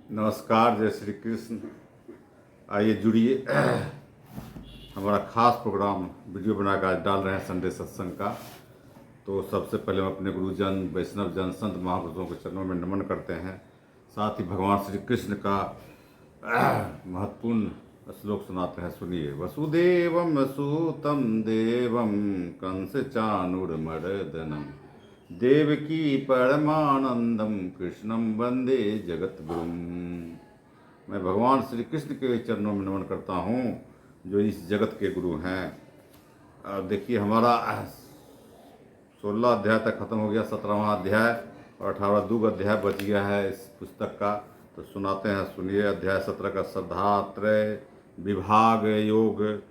नमस्कार, जय श्री कृष्ण। आइए जुड़िए। हमारा खास प्रोग्राम वीडियो बनाकर आज डाल रहे हैं संडे सत्संग का। तो सबसे पहले हम अपने गुरुजन, वैष्णव जन, संत महापुरुषों के चरणों में नमन करते हैं। साथ ही भगवान श्री कृष्ण का महत्वपूर्ण श्लोक सुनाते हैं, सुनिए। वसुदेवम सूतम देवम कंस चाणूरमर्दनम देवकी परमानंदम कृष्णम वंदे जगत गुरुम। मैं भगवान श्री कृष्ण के चरणों में नमन करता हूँ, जो इस जगत के गुरु हैं। अब देखिए, हमारा 16 अध्याय तक खत्म हो गया, 17वां अध्याय और 18वां दूग अध्याय बच गया है इस पुस्तक का। तो सुनाते हैं, सुनिए। अध्याय 17 का श्रद्धात्रय विभाग योग।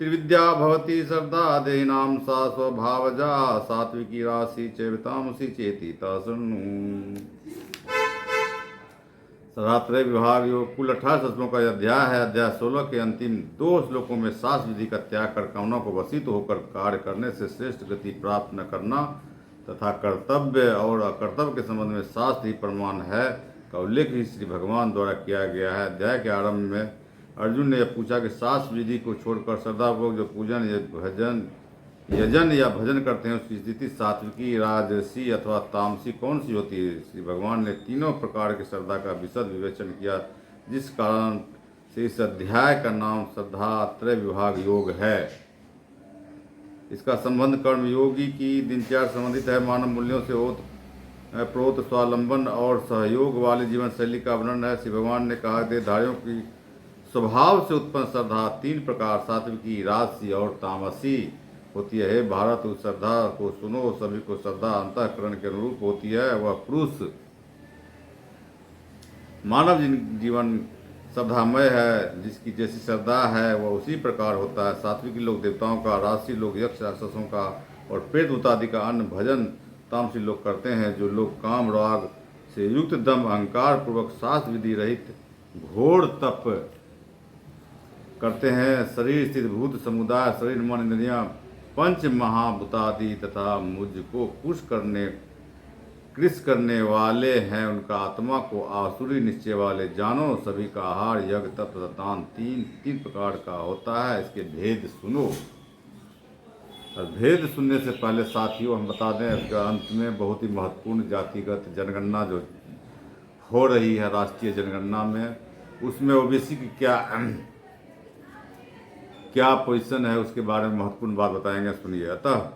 त्रिविद्या भवती श्रद्धा देहिनां सा स्वभावजा सात्विकी राशि चैवतामसी चेति तृणु। श्रद्धात्रय विभाग योग कुल 28 श्लोकों का अध्याय है। अध्याय 16 के अंतिम 2 श्लोकों में शास्त्र विधि का त्याग कर कामना को वशीत होकर कार्य करने से श्रेष्ठ गति प्राप्त न करना तथा कर्तव्य और अकर्तव्य के संबंध में शास्त्र ही प्रमाण है का उल्लेख ही श्री भगवान द्वारा किया गया है। अध्याय के आरंभ में अर्जुन ने यह पूछा कि शास्त्र विधि को छोड़कर श्रद्धापूर्वक जो पूजन यजन या भजन करते हैं, उसकी स्थिति सात्विकी, राजसी अथवा तामसी कौन सी होती है। श्री भगवान ने तीनों प्रकार की श्रद्धा का विशद विवेचन किया, जिस कारण से इस अध्याय का नाम श्रद्धात्रय विभाग योग है। इसका संबंध कर्म योगी की दिनचर्या संबंधित है। मानव मूल्यों से प्रोत स्वावलंबन और सहयोग वाली जीवन शैली का वर्णन है। श्री भगवान ने कहा, देहधारियों की स्वभाव से उत्पन्न श्रद्धा 3 प्रकार सात्विकी, राजसी और तामसी होती है। भारत, उस श्रद्धा को सुनो। सभी को श्रद्धा अंतःकरण के अनुरूप होती है। वह पुरुष मानव जीवन श्रद्धामय है। जिसकी जैसी श्रद्धा है वह उसी प्रकार होता है। सात्विकी लोग देवताओं का, राजसी लोग यक्ष राक्षसों का और प्रेत भूतादि का अन्न भजन तामसी लोग करते हैं। जो लोग काम राग से युक्त दम अहंकार पूर्वक शास्त्र विधि रहित घोर तप करते हैं, शरीर स्थित भूत समुदाय, शरीर मन इंद्रियां पंच महाभूतादि तथा मुझको कृष करने वाले हैं, उनका आत्मा को आसुरी निश्चय वाले जानो। सभी का आहार यज्ञ तप तथा दान तीन प्रकार का होता है। इसके भेद सुनो। और भेद सुनने से पहले साथियों हम बता दें, इसका अंत में बहुत ही महत्वपूर्ण जातिगत जनगणना जो हो रही है राष्ट्रीय जनगणना में, उसमें ओबीसी की क्या पोजीशन है, उसके बारे में महत्वपूर्ण बात बताएंगे, सुनिए। अतः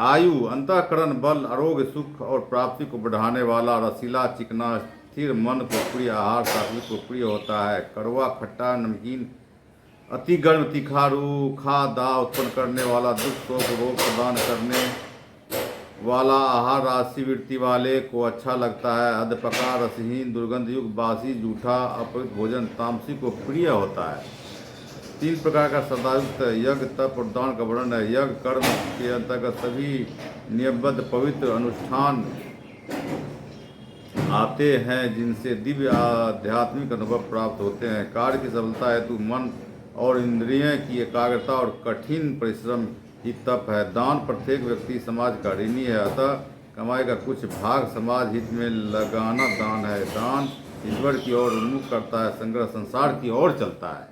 आयु, अंतःकरण बल, आरोग्य, सुख और प्राप्ति को बढ़ाने वाला, रसीला, चिकना, स्थिर मन को प्रिय आहार सात्विक को प्रिय होता है। कड़वा, खट्टा, नमकीन, अति गर्म, तीखा, रूखा, दाव उत्पन्न करने वाला, दुख शोक रोग प्रदान करने वाला आहार राशि वृत्ति वाले को अच्छा लगता है। अधपका, रसहीन, दुर्गंध युक्त, बासी, जूठा, अपवित्र भोजन तामसी को प्रिय होता है। 3 प्रकार का श्रद्धायुक्त यज्ञ तप और दान का वर्णन है। यज्ञ कर्म के अंतर्गत सभी नियमबद्ध पवित्र अनुष्ठान आते हैं, जिनसे दिव्य आध्यात्मिक अनुभव प्राप्त होते हैं। कार्य की सफलता हेतु मन और इंद्रियों की एकाग्रता और कठिन परिश्रम ही तप है। दान, प्रत्येक व्यक्ति समाज का ऋणी है, अतः कमाई का कुछ भाग समाज हित में लगाना दान है। दान ईश्वर की ओर उन्मुख करता है, संग्रह संसार की ओर चलता है।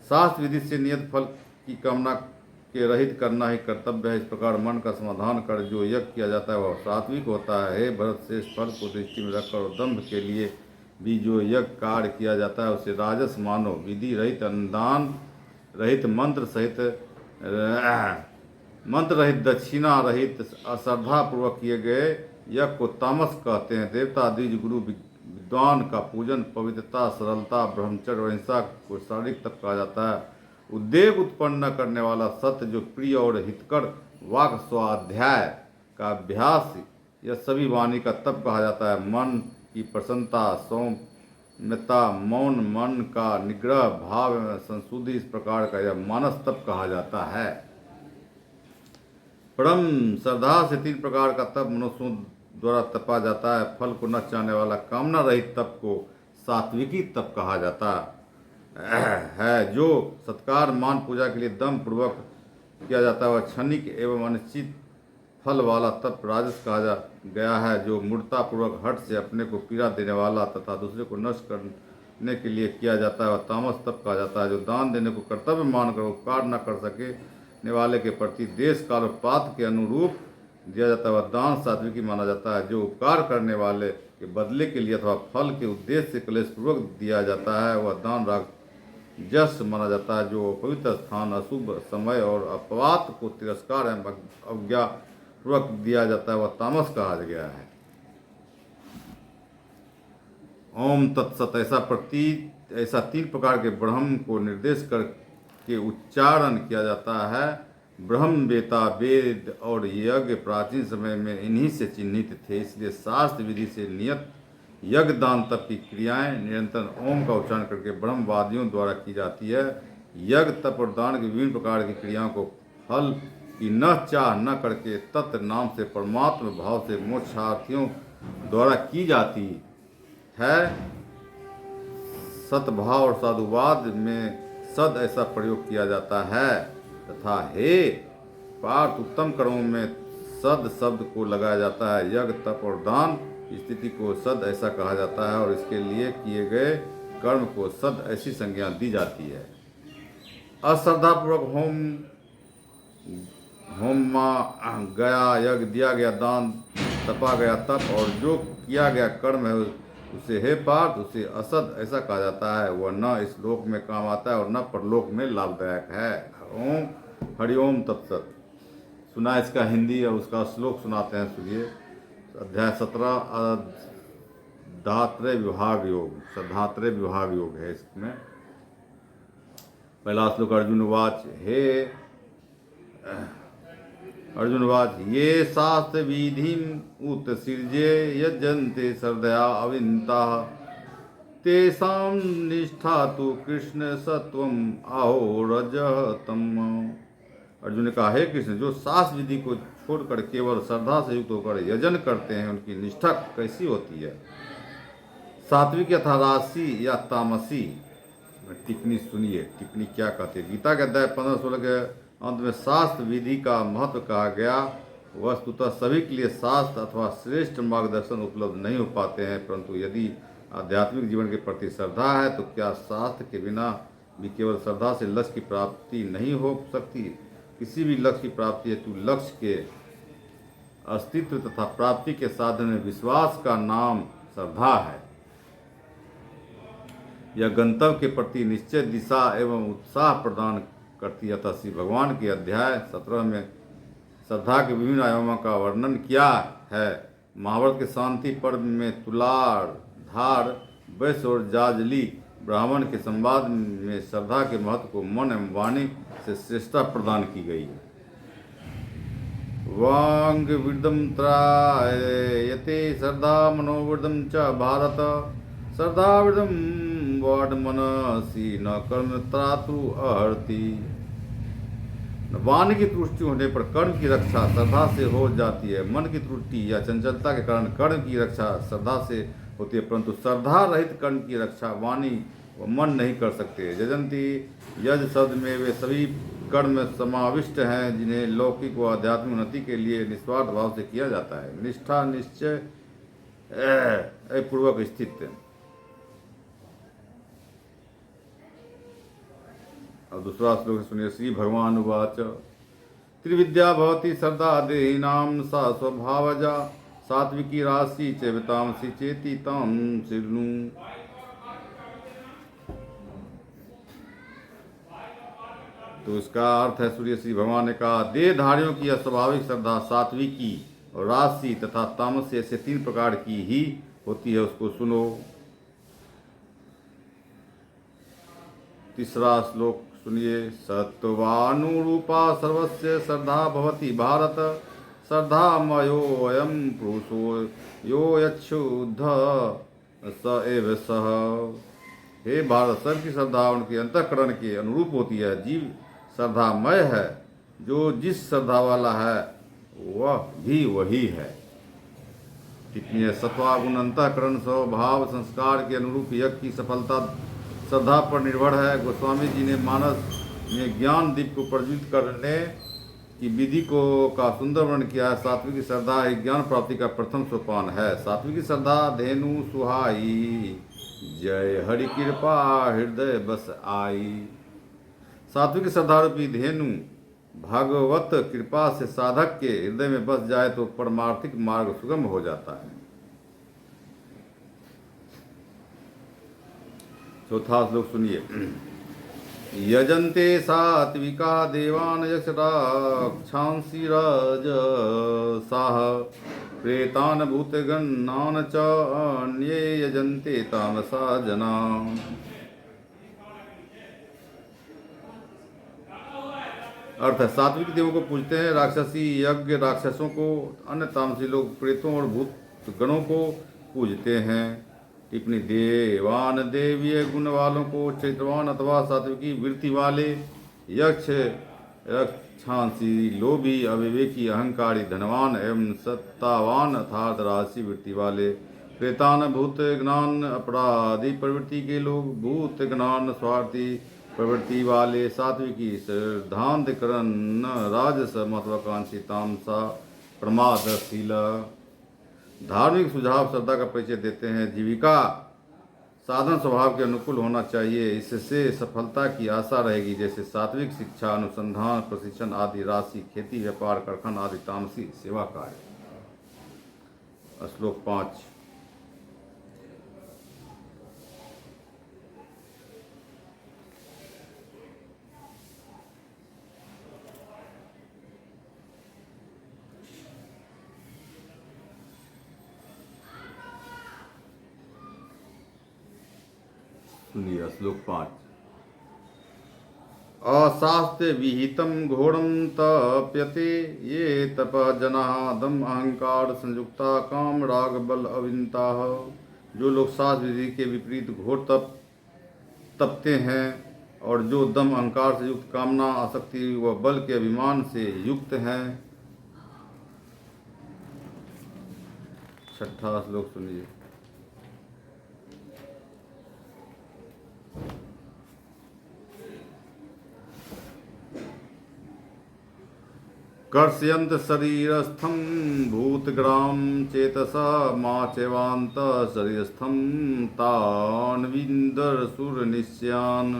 शास्त्र विधि से नियत फल की कामना के रहित करना ही कर्तव्य है। इस प्रकार मन का समाधान कर जो यज्ञ किया जाता है वह सात्विक होता है। हे भरत, शेष फल को दृष्टि में रखकर और दंभ के लिए भी जो यज्ञ कार्य किया जाता है उसे राजस मानो। विधि रहित, अनुदान रहित, मंत्र रहित, दक्षिणा रहित, अश्रद्धा पूर्वक किए गए यज्ञ को तामस कहते हैं। देवता, द्विज, गुरु, विद्वान का पूजन, पवित्रता, सरलता, ब्रह्मचर्य और हिंसा को शारीरिक तप कहा जाता है। उद्वेग उत्पन्न न करने वाला सत्य जो प्रिय और हितकर वाक स्वाध्याय का अभ्यास, यह सभी वाणी का तप कहा जाता है। मन की प्रसन्नता, सौम्यता, मौन, मन का निग्रह, भाव एवं संशुद्धि, इस प्रकार का यह मानस तप कहा जाता है। परम श्रद्धा से 3 प्रकार का तप मनुष्यों द्वारा तपा जाता है। फल को न चाहने वाला कामना रहित तप को सात्विकी तप कहा जाता है। जो सत्कार, मान, पूजा के लिए दम पूर्वक किया जाता है वह क्षणिक एवं अनिश्चित फल वाला तप राजस कहा गया है, जो मूर्तापूर्वक हठ से अपने को पीड़ा देने वाला तथा दूसरे को नष्ट करने के लिए किया जाता है। और तामस तप कहा जाता है, जो दान देने को कर्तव्य मानकर उपकार न कर सके वाले के प्रति देश काल और पात्र के अनुरूप दिया जाता है। वह दान सात्विकी माना जाता है, जो उपकार करने वाले के बदले के लिए अथवा फल के उद्देश्य से क्लेशपूर्वक दिया जाता है। वह दान राजस माना जाता है, जो पवित्र स्थान, अशुभ समय और अपवाद को तिरस्कार एवं अवज्ञा पूर्वक दिया जाता है। वह तामस कहा गया है। ओम तत्सत। ऐसा 3 प्रकार के ब्रह्म को निर्देश करके उच्चारण किया जाता है। ब्रह्म वेता, वेद और यज्ञ प्राचीन समय में इन्हीं से चिन्हित थे, इसलिए शास्त्र विधि से नियत यज्ञ दान तप की क्रियाएं निरंतर ओम का उच्चारण करके ब्रह्मवादियों द्वारा की जाती है। यज्ञ तप और दान की विभिन्न प्रकार की क्रियाओं को फल की न चाह न करके तत्व नाम से परमात्म भाव से मोक्षार्थियों द्वारा की जाती है। सद्भाव और साधुवाद में सद ऐसा प्रयोग किया जाता है तथा हे पार्थ उत्तम कर्मों में सद शब्द को लगाया जाता है। यज्ञ तप और दान स्थिति को सद ऐसा कहा जाता है और इसके लिए किए गए कर्म को सद ऐसी संज्ञा दी जाती है। अश्रद्धापूर्वक होम गया यज्ञ, दिया गया दान, तपा गया तप और जो किया गया कर्म है उसे हे पार्थ उसे असद ऐसा कहा जाता है। वह न इस लोक में काम आता है और न परलोक में लाभदायक है। ओम हरिओम तत्सत। सुना इसका हिंदी और उसका श्लोक सुनाते हैं, सुनिए। अध्याय 17 धात्रय विभाग योग, सधात्रय विभाग योग है इसमें। पहला श्लोक अर्जुन वाच। हे अर्जुन वाच, ये शास्त्र विधिम उत्सृज्य यजन्ते श्रद्धया अविन्ता तेषां निष्ठा तो कृष्ण सत्वम आहो रजः तम। अर्जुन ने कहा, हे कृष्ण, जो शास्त्र विधि को छोड़कर केवल श्रद्धा से युक्त होकर यजन करते हैं उनकी निष्ठा कैसी होती है? सात्विक यथा राशि या तामसी? टिप्पणी सुनिए, टिप्पणी क्या कहते हैं। गीता के अध्याय 15-16 के अंत में शास्त्र विधि का महत्व कहा गया। वस्तुतः सभी के लिए शास्त्र अथवा श्रेष्ठ मार्गदर्शन उपलब्ध नहीं हो पाते हैं, परंतु यदि आध्यात्मिक जीवन के प्रति श्रद्धा है तो क्या शास्त्र के बिना भी केवल श्रद्धा से लक्ष्य की प्राप्ति नहीं हो सकती? किसी भी लक्ष्य की प्राप्ति हेतु लक्ष्य के अस्तित्व तथा प्राप्ति के साधन में विश्वास का नाम श्रद्धा है। यह गंतव्य के प्रति निश्चय दिशा एवं उत्साह प्रदान करती है। अतः श्री भगवान के अध्याय 17 में श्रद्धा के विभिन्न आयामों का वर्णन किया है। महाभारत के शांति पर्व में तुलार, धार, वैश्य और जाजली ब्राह्मण के संवाद में श्रद्धा के महत्व को मन एवं वाणी से श्रेष्ठता प्रदान की गई है। वांग विदम त्रायते श्रद्धा मनोवृद्धम च भारत, श्रद्धा विदम वाड मनसी न कर्म त्रातु अहर्ति। वाणी की त्रुटि होने पर कर्म की रक्षा श्रद्धा से हो जाती है। मन की त्रुटि या चंचलता के कारण कर्म की रक्षा श्रद्धा से होती है, परंतु श्रद्धा रहित कर्म की रक्षा वाणी व मन नहीं कर सकते। यजंती, यज शब्द में वे सभी कर्म समाविष्ट हैं जिन्हें लौकिक व आध्यात्मिक उन्नति के लिए निस्वार्थ भाव से किया जाता है। निष्ठा निश्चय पूर्वक स्थित। और दूसरा श्लोक सुनिए। श्री भगवान उवाच, त्रिविद्या भवति श्रद्धा देहिनां सा स्वभावजा, सात्विकी राशि चैवतामसि चेति तां शृणु। तो इसका अर्थ है, सूर्य श्री भगवान ने कहा, देहधारियों की अस्वाभाविक श्रद्धा सात्विकी और राशि तथा तामस ऐसे 3 प्रकार की ही होती है, उसको सुनो। तीसरा श्लोक सुनिए। सत्वानुरूपा सर्वस्य श्रद्धा भवति भारत, श्रद्धा मयोऽयं पुरुषो यो यच्छुद्ध स एव सः। हे भारत, सबकी श्रद्धा उनके अंतःकरण के अनुरूप होती है। जीव श्रद्धामय है, जो जिस श्रद्धा वाला है वह भी वही है। टिप्पणी है। सत्वागुण अंतःकरण स्वभाव संस्कार के अनुरूप यज्ञ की सफलता श्रद्धा पर निर्भर है। गोस्वामी जी ने मानस में ज्ञान दीप को प्रज्वलित करने की विधि को का सुंदर वर्णन किया है। सात्विक श्रद्धा एक ज्ञान प्राप्ति का प्रथम सोपान है। सात्विक श्रद्धा धेनु सुहाई, जय हरि कृपा हृदय बस आई। सात्विक श्रद्धा रूपी धेनु भागवत कृपा से साधक के हृदय में बस जाए तो परमार्थिक मार्ग सुगम हो जाता है। चौथा श्लोक सुनिए। यजन्ते सात्विका देवान यक्षराक्षांसि रजसाः, प्रेतान् भूतगणान् च अन्ये यजन्ते तामसा जनाः। अर्थ है, सात्विक देवों को पूजते हैं, राक्षसी यज्ञ राक्षसों को, अन्य तामसी लोग प्रेतों और भूत गणों को पूजते हैं। टिप्पणी। देवान देवीय गुण वालों को, चैत्रवान अथवा सात्विकी वृत्ति वाले, यक्ष रक्षांसी लोभी अविवेकी अहंकारी धनवान एवं सत्तावान अर्थात राशि वृत्ति वाले, प्रेतान भूत ज्ञान अपराधी प्रवृत्ति के लोग, भूत ज्ञान स्वार्थी प्रवृत्ति वाले, सात्विकी सिद्धांतकरण राजस महत्वाकांक्षी तामसा प्रमादशील। धार्मिक सुझाव श्रद्धा का परिचय देते हैं। जीविका साधन स्वभाव के अनुकूल होना चाहिए, इससे सफलता की आशा रहेगी। जैसे सात्विक शिक्षा, अनुसंधान, प्रशिक्षण आदि, राशि, खेती, व्यापार, कारखाना आदि, तामसी सेवा कार्य। श्लोक 5। सुनिए श्लोक 5। अशास्त्र विहितम घोरम तप्यते ये तप जना दम अहंकार संयुक्ता काम राग बल अविनता। जो लोग शास्त्र विधि के विपरीत घोर तपते हैं और जो दम अहंकार से युक्त, कामना आसक्ति व बल के अभिमान से युक्त हैं। 6वां श्लोक सुनिए। कर्षयन्त शरीरस्थं भूतग्राम चेतसा माचैवान्त शरीरस्थं तान्विन्दर सुरनिश्यान।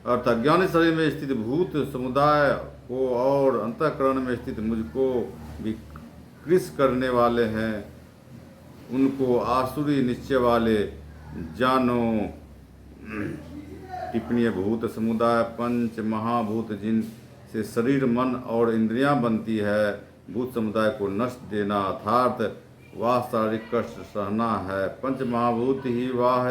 अर्थ, अज्ञानी शरीर में स्थित भूत समुदाय को और अंतःकरण में स्थित मुझको विकृष करने वाले हैं, उनको आसुरी निश्चय वाले जानो। टिप्पणी। भूत समुदाय पंच महाभूत जिन से शरीर, मन और इंद्रियां बनती है। भूत समुदाय को नष्ट देना अर्थात वह शारीरिक कष्ट सहना है। पंच महाभूत ही वह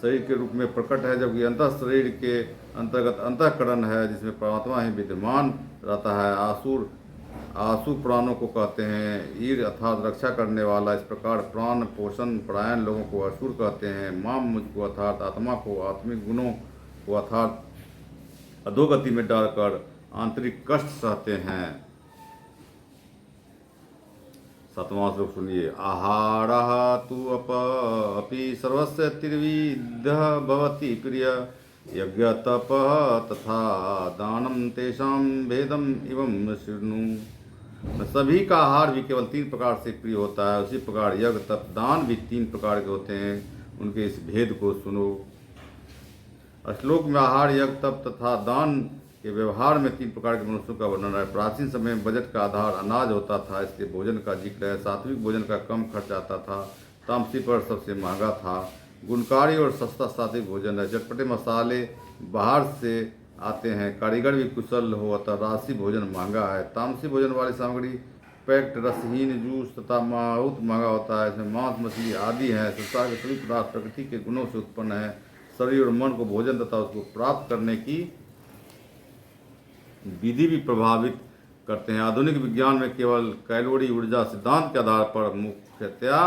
शरीर के रूप में प्रकट है, जबकि अंतः शरीर के अंतर्गत अंतःकरण है जिसमें परमात्मा ही विद्यमान रहता है। आसु प्राणों को कहते हैं। ईर अर्थात रक्षा करने वाला। इस प्रकार प्राण पोषण परायण लोगों को असुर कहते हैं। माम मुझको अर्थात आत्मा को, आत्मिक गुणों को अर्थात अधोगति में डालकर आंतरिक कष्ट सहते हैं। 7वां श्लोक सुनिए। आहारः तु अपि सर्वस्य त्रिविधः भवति प्रिय, यज्ञ तपः तथा दानं तेषां भेदम इवं शृणु। सभी का आहार भी केवल 3 प्रकार से प्रिय होता है, उसी प्रकार यज्ञ तप दान भी 3 प्रकार के होते हैं, उनके इस भेद को सुनो। श्लोक में आहार, यज्ञ तप तथा दान के व्यवहार में 3 प्रकार के मनुष्यों का वर्णन है। प्राचीन समय में बजट का आधार अनाज होता था, इसलिए भोजन का जिक्र है। सात्विक भोजन का कम खर्च आता था, तामसी पर सबसे महंगा था। गुणकारी और सस्ता सात्विक भोजन है। चटपटे मसाले बाहर से आते हैं, कारीगर भी कुशल हो, अतः राशि भोजन महंगा है। तामसी भोजन वाली सामग्री पैक्ड रसहीन जूस तथा बहुत महंगा होता है। इसमें मांस मछली आदि हैं। संसार के सभी पदार्थ प्रकृति के गुणों से उत्पन्न है। शरीर और मन को भोजन तथा उसको प्राप्त करने की विधि भी प्रभावित करते हैं। आधुनिक विज्ञान में केवल कैलोरी ऊर्जा सिद्धांत के आधार पर मुख्यतया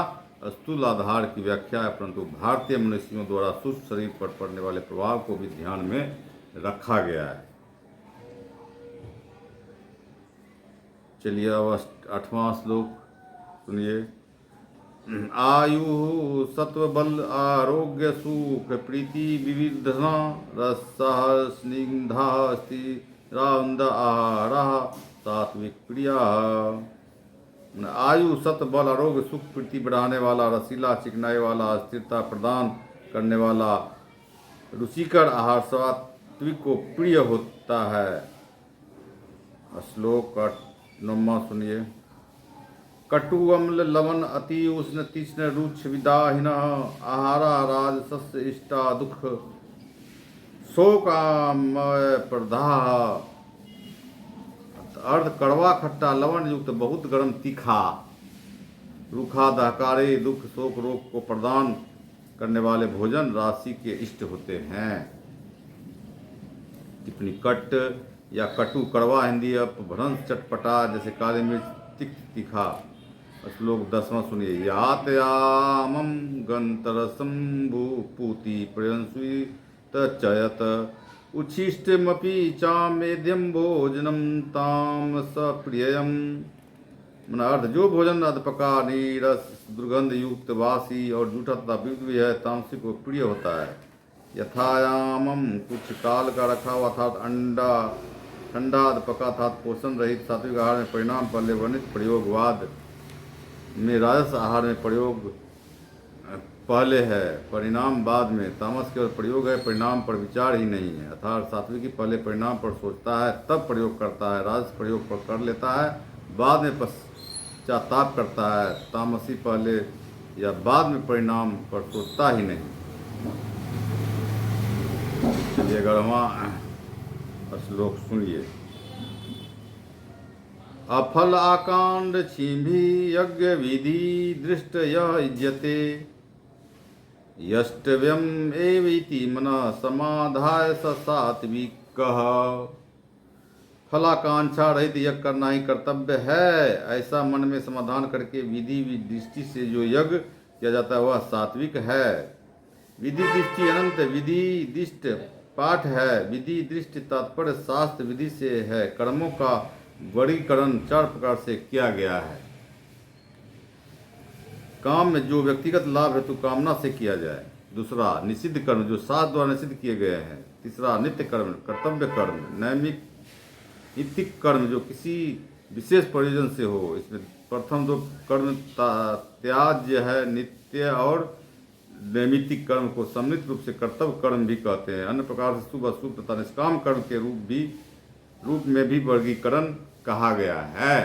स्थूल आधार की व्याख्या है, परंतु भारतीय मनुष्यों द्वारा सुस्त शरीर पर पड़ने वाले प्रभाव को भी ध्यान में रखा गया है। चलिए अब 8वां श्लोक सुनिए। आयु सत्व बल आरोग्य सुख प्रीति विविधना रसः स्निग्धा स्थिरानंद आहारः सात्विक प्रिय। आयु सत बल आरोग्य सुख प्रीति बढ़ाने वाला, रसीला चिकनाई वाला, स्थिरता प्रदान करने वाला, रुचिकर आहार सात्विक को प्रिय होता है। श्लोक 9वां सुनिए। कटु अम्ल लवण अति उष्ण तीक्ष्ण रुक्ष विदाहीन आहारा राजसस्य इष्टा दुख शोकामय प्रदाह। अर्ध कड़वा खट्टा लवण युक्त बहुत गर्म तीखा रूखा दहकारे दुख शोक रोग को प्रदान करने वाले भोजन राशि के इष्ट होते हैं। टिप्पणी कट या कटु कड़वा हिंदी अपभ्रंश चटपटा जैसे काली मिर्च तिक्त तीखा। श्लोक 10वां सुनिए। यातयामं गंतरसं भूपूति प्रयंसुत चयत उच्छिष्टमपि चामेद्यं भोजनं ताम सप्रियम। अर्थ जो भोजन अधपका नीरस दुर्गंध युक्त वासी और जूठा तथा विविध भी है तामसिक को प्रिय होता है। यथायामम कुछ काल का रखा हुआ अर्थात अंडा ठंडा अधपका अर्थात पोषण रहित सात्विक आहार में परिणाम पहले वर्णित प्रयोगवाद में राजस आहार में प्रयोग पहले है, परिणाम बाद में। तामस केवल प्रयोग है, परिणाम पर विचार ही नहीं है। अर्थात सात्विकी पहले परिणाम पर सोचता है तब प्रयोग करता है, राजस प्रयोग पर कर लेता है बाद में पश्चाताप करता है। तामसी पहले या बाद में परिणाम पर सोचता ही नहीं। चलिए 11वां श्लोक सुनिए। अफल आकांड छिभी यज्ञ विधि दृष्ट युज्यते यष्टव्यम एवेति मनः समाधाय स सात्विकः। फलाकांक्षा रहित यज्ञ करना ही कर्तव्य है, ऐसा मन में समाधान करके विधि दृष्टि से जो यज्ञ किया जाता है वह सात्विक है। विधि दृष्टि अनंत विधि दृष्ट पाठ है। विधि दृष्टि तात्पर्य शास्त्र विधि से है। कर्मों का वर्गीकरण 4 प्रकार से किया गया है। काम में जो व्यक्तिगत लाभ हेतु कामना से किया जाए। दूसरा निषिद्ध कर्म जो शास्त्र द्वारा निषिद्ध किए गए हैं। तीसरा नित्य कर्म कर्तव्य कर्म। नैमित्तिक कर्म जो किसी विशेष प्रयोजन से हो। इसमें प्रथम 2 कर्म त्याज्य है। नित्य और नैमित्तिक कर्म को सम्मिलित रूप से कर्तव्य कर्म भी कहते हैं। अन्य प्रकार से शुभ अशुभ तथा निष्काम कर्म के रूप में भी वर्गीकरण कहा गया है।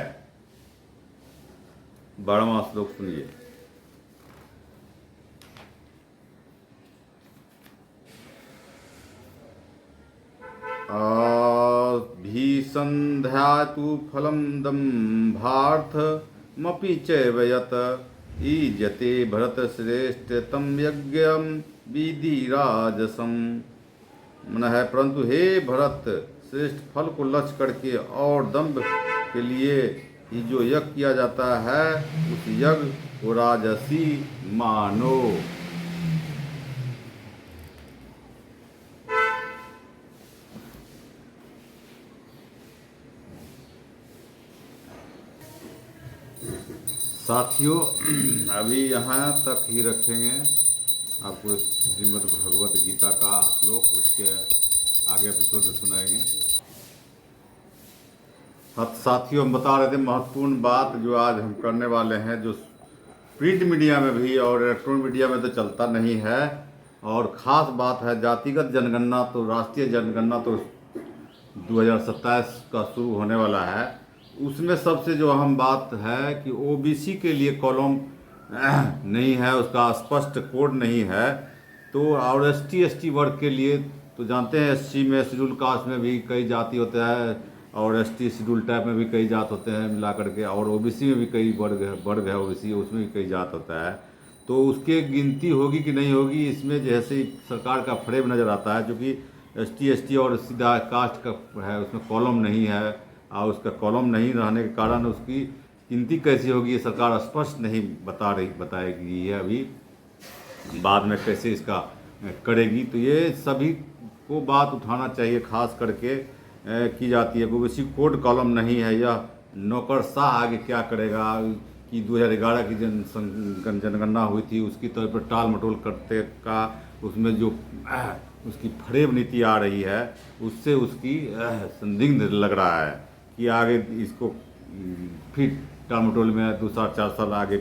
12वां श्लोक सुनिए। भीसंध्यातु फलं दम्भार्थमपि चैव यत् ईजते भरत श्रेष्ठ तम यज्ञम विधि राजसम। मन है परंतु हे भरत श्रेष्ठ फल को लक्ष्य करके और दंभ के लिए ही जो यज्ञ किया जाता है उस यज्ञ को राजसी मानो। साथियों अभी यहाँ तक ही रखेंगे। आपको श्रीमद् भगवत गीता का श्लोक उसके आगे एपिसोड में सुनाएंगे। साथियों हम बता रहे थे महत्वपूर्ण बात जो आज हम करने वाले हैं, जो प्रिंट मीडिया में भी और इलेक्ट्रॉनिक मीडिया में तो चलता नहीं है। और ख़ास बात है जातिगत जनगणना तो राष्ट्रीय जनगणना तो 2027 का शुरू होने वाला है। उसमें सबसे जो अहम बात है कि ओबीसी के लिए कॉलम नहीं है, उसका स्पष्ट कोड नहीं है। तो और एसटी वर्ग के लिए तो जानते हैं एससी में शेड्यूल कास्ट में भी कई जाति होते हैं और एसटी शेड्यूल टाइप में भी कई जात होते हैं मिला करके, और ओबीसी में भी कई वर्ग है ओबीसी उसमें भी कई जात होता है। तो उसके गिनती होगी कि नहीं होगी इसमें जैसे ही सरकार का फ्रेम नज़र आता है, क्योंकि एसटी और सीधा कास्ट का है उसमें कॉलम नहीं है और उसका कॉलम नहीं रहने के कारण उसकी गिनती कैसी होगी ये सरकार स्पष्ट नहीं बताएगी है अभी, बाद में कैसे इसका करेगी। तो ये सभी को बात उठाना चाहिए, खास करके की जाती है। ओबीसी कोड कॉलम नहीं है, यह नौकरशाह आगे क्या करेगा कि 2011 की जनगणना हुई थी उसकी तौर पर टाल मटोल करते का उसमें जो उसकी फरेब नीति आ रही है उससे उसकी संदिग्ध लग रहा है कि आगे इसको फिर टालमटोल में 2 साल 4 साल आगे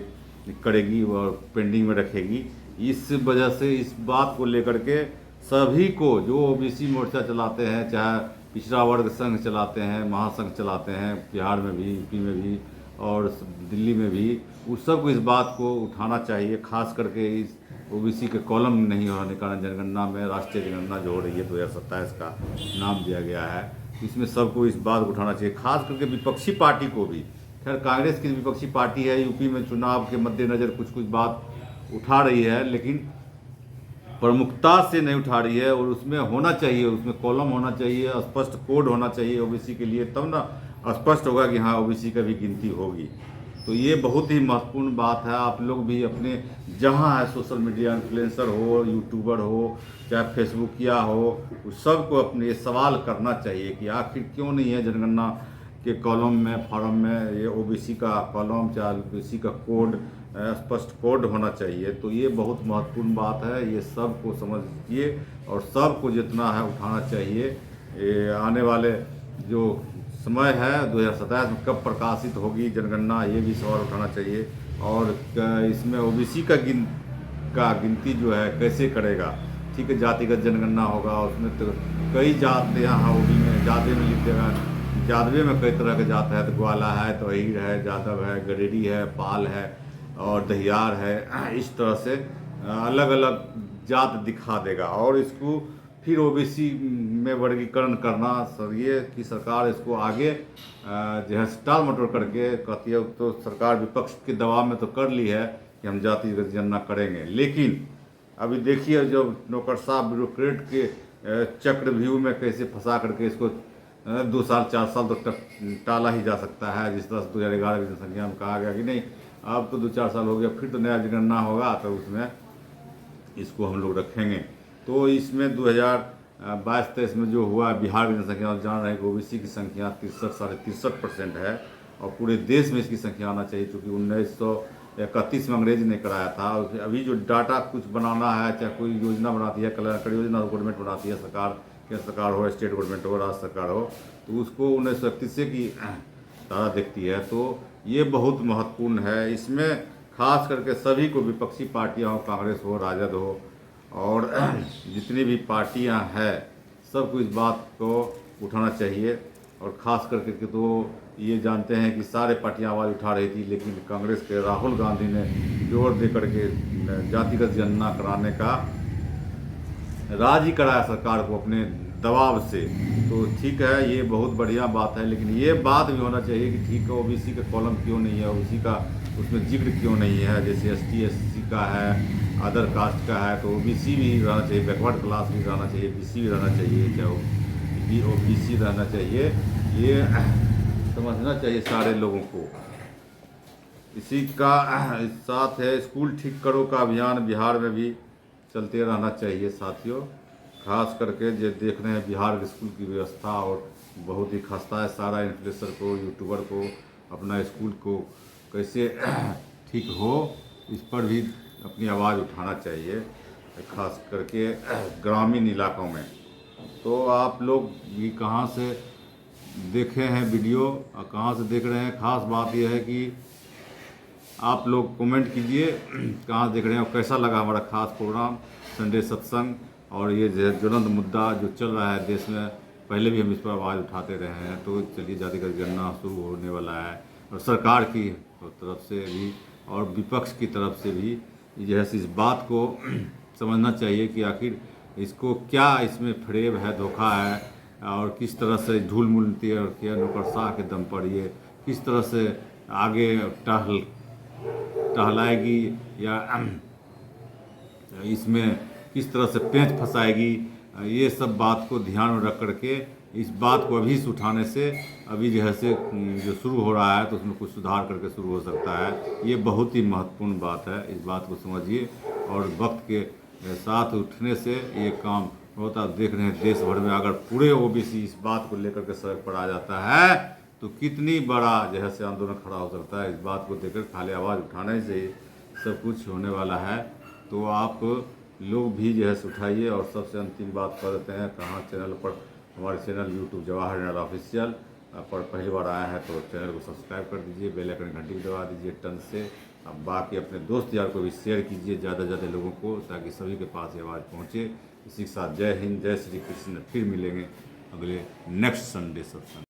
करेगी और पेंडिंग में रखेगी। इस वजह से इस बात को लेकर के सभी को, जो ओबीसी मोर्चा चलाते हैं, चाहे पिछड़ा वर्ग संघ चलाते हैं, महासंघ चलाते हैं, बिहार में भी, यूपी में भी और दिल्ली में भी, उस सबको इस बात को उठाना चाहिए। खास करके इस ओबीसी के कॉलम नहीं होने के कारण जनगणना में, राष्ट्रीय जनगणना जो हो रही है 2027 का नाम दिया गया है, इसमें सबको इस बात को उठाना चाहिए। खास करके विपक्षी पार्टी को भी, खैर कांग्रेस की विपक्षी पार्टी है, यूपी में चुनाव के मद्देनज़र कुछ कुछ बात उठा रही है, लेकिन प्रमुखता से नहीं उठा रही है। और उसमें होना चाहिए, उसमें कॉलम होना चाहिए, स्पष्ट कोड होना चाहिए ओबीसी के लिए, तब ना स्पष्ट होगा कि हाँ ओबीसी का भी गिनती होगी। तो ये बहुत ही महत्वपूर्ण बात है। आप लोग भी अपने जहाँ है, सोशल मीडिया इन्फ्लुएंसर हो, यूट्यूबर हो, चाहे फेसबुकिया हो, उस सबको अपने ये सवाल करना चाहिए कि आखिर क्यों नहीं है जनगणना के कॉलम में, फॉर्म में ये ओबीसी का कॉलम, चाहे ओबीसी का कोड, स्पष्ट कोड होना चाहिए। तो ये बहुत महत्वपूर्ण बात है, ये सबको समझिए और सबको जितना है उठाना चाहिए। ये आने वाले जो समय है 2027 में कब प्रकाशित होगी जनगणना, ये भी सवाल उठाना चाहिए। और इसमें ओबीसी का गिनती जो है कैसे करेगा। ठीक है, जातिगत जनगणना होगा, उसमें तो कई जात यहाँ ओबी में, जाति में लिख देगा, जादवे में कई तरह के जात है, तो ग्वाला है, तो अहीर है, जादव है, गडेरी है, पाल है और दहियार है। इस तरह से अलग अलग जात दिखा देगा और इसको फिर ओबीसी में वर्गीकरण करना। सर ये कि सरकार इसको आगे जो है टाल मटोल करके कहती है, तो सरकार विपक्ष के दबाव में तो कर ली है कि हम जातिगत जनगणना करेंगे, लेकिन अभी देखिए जब नौकरशाह ब्यूरोक्रेट के चक्रव्यूह में कैसे फंसा करके इसको 2 साल 4 साल तो टाला ही जा सकता है। जिस तरह से 2011 की जनसंख्या में कहा गया कि नहीं अब तो 2-4 साल हो गया, फिर तो नया जनगणना होगा, तो उसमें इसको हम लोग रखेंगे। तो इसमें 2022-23 में जो हुआ बिहार की जनसंख्या, जान रहे हैं कि ओबीसी की संख्या 63-63% है और पूरे देश में इसकी संख्या आना चाहिए, क्योंकि 1931 में अंग्रेज ने कराया था। अभी जो डाटा कुछ बनाना है, चाहे कोई योजना बनाती है, कल्याणकारी योजना गवर्नमेंट बनाती है, सरकार, केंद्र सरकार हो, स्टेट गवर्नमेंट हो, राज्य सरकार हो, तो उसको 1931 से की धारा देखती है। तो ये बहुत महत्वपूर्ण है। इसमें खास करके सभी को, विपक्षी पार्टियां हो, कांग्रेस हो, राजद हो और जितनी भी पार्टियां हैं, सबको इस बात को उठाना चाहिए। और ख़ास करके तो ये जानते हैं कि सारे पार्टियां आवाज़ उठा रही थी, लेकिन कांग्रेस के राहुल गांधी ने जोर दे करके जातिगत जनगणना कराने का राजी कराया सरकार को अपने दबाव से। तो ठीक है, ये बहुत बढ़िया बात है, लेकिन ये बात भी होना चाहिए कि ठीक है ओबीसी का कॉलम क्यों नहीं है, ओबीसी का उसमें जिक्र क्यों नहीं है। जैसे एसटी एससी का है, अदर कास्ट का है, तो ओबीसी भी रहना चाहिए, बैकवर्ड क्लास भी रहना चाहिए, बीसी भी रहना चाहिए, चाहे ओबीसी रहना चाहिए। ये समझना चाहिए सारे लोगों को। इसी का साथ है स्कूल ठीक करो का अभियान बिहार में भी चलते रहना चाहिए साथियों। खास करके जो देख रहे हैं बिहार के स्कूल की व्यवस्था, और बहुत ही खस्ता है। सारा इन्फ्लुएंसर को, यूट्यूबर को अपना स्कूल को कैसे ठीक हो, इस पर भी अपनी आवाज़ उठाना चाहिए, खास करके ग्रामीण इलाकों में। तो आप लोग भी कहाँ से देखे हैं वीडियो और कहाँ से देख रहे हैं, खास बात यह है कि आप लोग कमेंट कीजिए कहाँ देख रहे हैं और कैसा लगा हमारा खास प्रोग्राम संडे सत्संग। और ये ज्वलंत मुद्दा जो चल रहा है देश में, पहले भी हम इस पर आवाज़ उठाते रहे हैं। तो चलिए जातिगत जनगणना शुरू होने वाला है, और सरकार की तरफ से भी और विपक्ष की तरफ से भी जो है इस बात को समझना चाहिए कि आखिर इसको क्या इसमें फ्रेब है, धोखा है, और किस तरह से ढूल मूल किया नौकरशाह के दम पर ये किस तरह से आगे टहलाएगी, या इसमें किस तरह से पेंच फंसाएगी। ये सब बात को ध्यान में रख करके इस बात को अभी से उठाने से अभी जो है से जो शुरू हो रहा है तो उसमें कुछ सुधार करके शुरू हो सकता है। ये बहुत ही महत्वपूर्ण बात है, इस बात को समझिए और वक्त के साथ उठने से ये काम होता। देख रहे हैं देश भर में अगर पूरे ओबीसी इस बात को लेकर के सड़क पर आ जाता है तो कितनी बड़ा जो है से आंदोलन खड़ा हो सकता है। इस बात को देखकर खाली आवाज़ उठाने से सब कुछ होने वाला है। तो आप लोग भी जो है उठाइए। और सबसे अंतिम बात कर देते हैं, कहाँ चैनल पर, हमारे channel YouTube Jawahar Lal official, पर पहली बार आया है तो चैनल को सब्सक्राइब कर दीजिए, बेल आइकन घंटी भी दबा दीजिए टन से। अब बाकी अपने दोस्त यार को भी शेयर कीजिए ज़्यादा से ज़्यादा लोगों को, ताकि सभी के पास ये आवाज़ पहुँचे। इसी के साथ जय हिंद, जय श्री कृष्ण। फिर मिलेंगे अगले नेक्स्ट संडे सत्संग।